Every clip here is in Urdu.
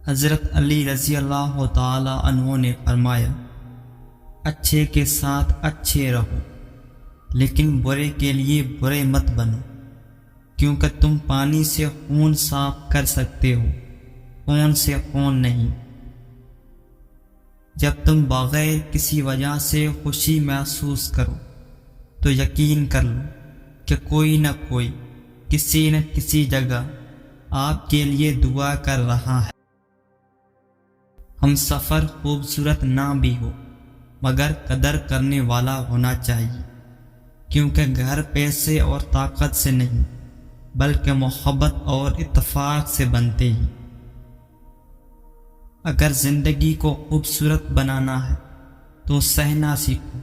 حضرت علی رضی اللہ تعالی عنہ نے فرمایا، اچھے کے ساتھ اچھے رہو، لیکن برے کے لیے برے مت بنو، کیونکہ تم پانی سے خون صاف کر سکتے ہو، خون سے خون نہیں۔ جب تم بغیر کسی وجہ سے خوشی محسوس کرو تو یقین کر لو کہ کوئی نہ کوئی کسی نہ کسی جگہ آپ کے لیے دعا کر رہا ہے۔ ہم سفر خوبصورت نہ بھی ہو مگر قدر کرنے والا ہونا چاہیے، کیونکہ گھر پیسے اور طاقت سے نہیں بلکہ محبت اور اتفاق سے بنتے ہیں۔ اگر زندگی کو خوبصورت بنانا ہے تو سہنا سیکھو،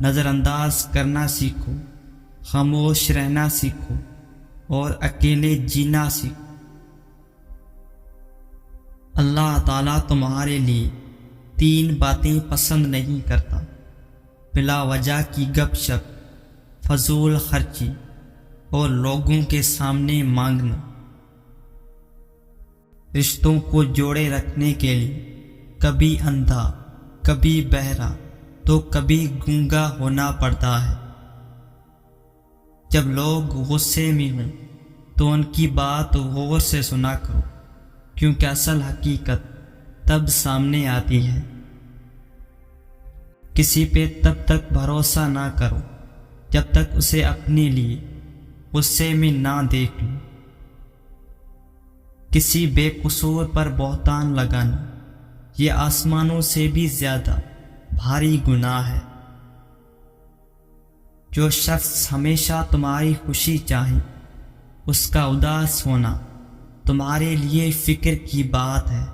نظر انداز کرنا سیکھو، خاموش رہنا سیکھو اور اکیلے جینا سیکھو۔ اللہ تعالیٰ تمہارے لیے 3 باتیں پسند نہیں کرتا: بلا وجہ کی گپ شپ، فضول خرچی اور لوگوں کے سامنے مانگنا۔ رشتوں کو جوڑے رکھنے کے لیے کبھی اندھا، کبھی بہرا تو کبھی گونگا ہونا پڑتا ہے۔ جب لوگ غصے میں ہوں تو ان کی بات غور سے سنا کرو، کیونکہ اصل حقیقت تب سامنے آتی ہے۔ کسی پہ تب تک بھروسہ نہ کرو جب تک اسے اپنے لیے غصے میں نہ دیکھ لو۔ کسی بے قصور پر بہتان لگانا یہ آسمانوں سے بھی زیادہ بھاری گناہ ہے۔ جو شخص ہمیشہ تمہاری خوشی چاہے، اس کا اداس ہونا تمہارے لیے فکر کی بات ہے۔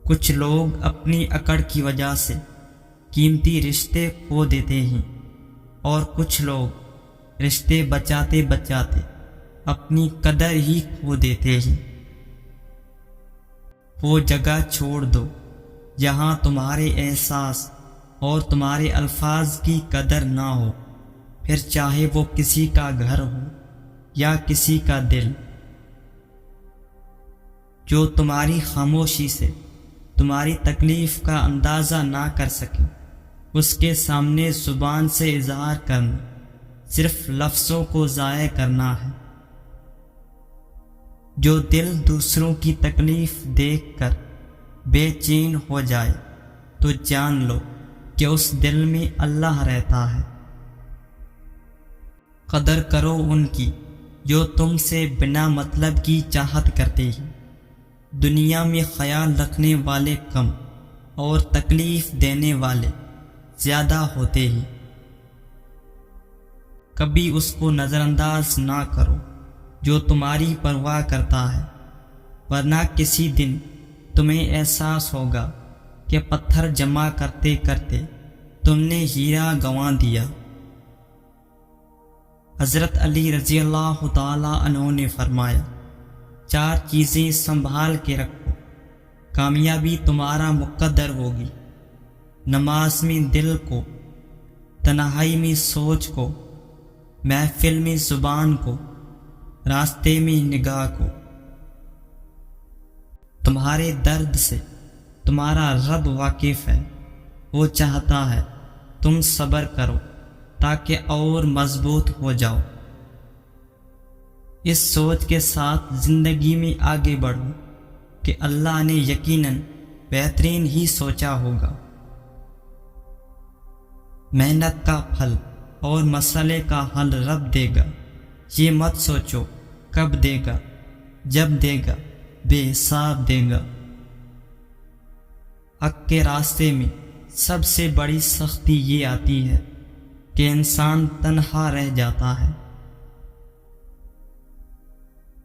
کچھ لوگ اپنی اکڑ کی وجہ سے قیمتی رشتے کھو دیتے ہیں، اور کچھ لوگ رشتے بچاتے بچاتے اپنی قدر ہی کھو دیتے ہیں۔ وہ جگہ چھوڑ دو جہاں تمہارے احساس اور تمہارے الفاظ کی قدر نہ ہو، پھر چاہے وہ کسی کا گھر ہو یا کسی کا دل۔ جو تمہاری خاموشی سے تمہاری تکلیف کا اندازہ نہ کر سکے، اس کے سامنے زبان سے اظہار کرنا صرف لفظوں کو ضائع کرنا ہے۔ جو دل دوسروں کی تکلیف دیکھ کر بے چین ہو جائے تو جان لو کہ اس دل میں اللہ رہتا ہے۔ قدر کرو ان کی جو تم سے بنا مطلب کی چاہت کرتے ہیں۔ دنیا میں خیال رکھنے والے کم اور تکلیف دینے والے زیادہ ہوتے ہیں۔ کبھی اس کو نظر انداز نہ کرو جو تمہاری پرواہ کرتا ہے، ورنہ کسی دن تمہیں احساس ہوگا کہ پتھر جمع کرتے کرتے تم نے ہیرا گنوا دیا۔ حضرت علی رضی اللہ تعالی عنہ نے فرمایا، 4 چیزیں سنبھال کے رکھو، کامیابی تمہارا مقدر ہوگی: نماز میں دل کو، تنہائی میں سوچ کو، محفل میں زبان کو، راستے میں نگاہ کو۔ تمہارے درد سے تمہارا رب واقف ہے، وہ چاہتا ہے تم صبر کرو تاکہ اور مضبوط ہو جاؤ۔ اس سوچ کے ساتھ زندگی میں آگے بڑھو کہ اللہ نے یقیناً بہترین ہی سوچا ہوگا۔ محنت کا پھل اور مسئلے کا حل رب دے گا، یہ مت سوچو کب دے گا، جب دے گا بے حساب دے گا۔ حق کے راستے میں سب سے بڑی سختی یہ آتی ہے کہ انسان تنہا رہ جاتا ہے۔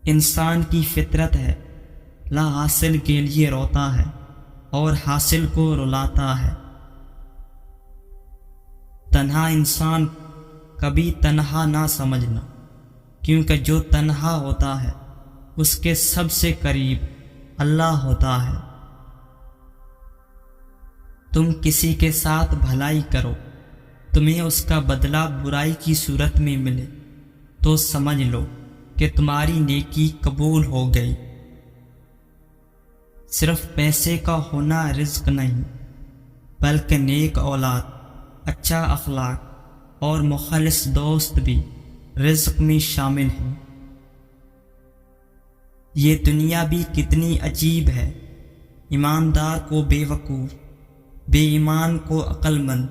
انسان کی فطرت ہے لا حاصل کے لیے روتا ہے اور حاصل کو رلاتا ہے۔ تنہا انسان کبھی تنہا نہ سمجھنا، کیونکہ جو تنہا ہوتا ہے اس کے سب سے قریب اللہ ہوتا ہے۔ تم کسی کے ساتھ بھلائی کرو، تمہیں اس کا بدلہ برائی کی صورت میں ملے تو سمجھ لو کہ تمہاری نیکی قبول ہو گئی۔ صرف پیسے کا ہونا رزق نہیں، بلکہ نیک اولاد، اچھا اخلاق اور مخلص دوست بھی رزق میں شامل ہیں۔ یہ دنیا بھی کتنی عجیب ہے، ایماندار کو بے وقوف، بے ایمان کو عقل مند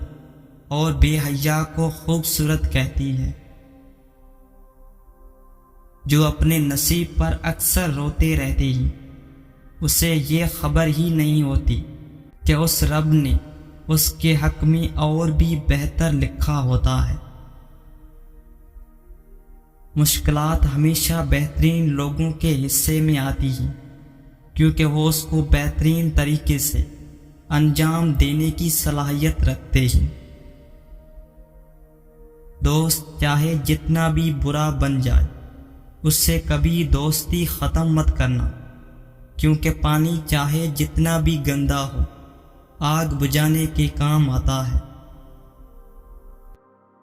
اور بے حیا کو خوبصورت کہتی ہے۔ جو اپنے نصیب پر اکثر روتے رہتے ہیں، اسے یہ خبر ہی نہیں ہوتی کہ اس رب نے اس کے حق میں اور بھی بہتر لکھا ہوتا ہے۔ مشکلات ہمیشہ بہترین لوگوں کے حصے میں آتی ہیں، کیونکہ وہ اس کو بہترین طریقے سے انجام دینے کی صلاحیت رکھتے ہیں۔ دوست چاہے جتنا بھی برا بن جائے، اس سے کبھی دوستی ختم مت کرنا، کیونکہ پانی چاہے جتنا بھی گندا ہو، آگ بجھانے کے کام آتا ہے۔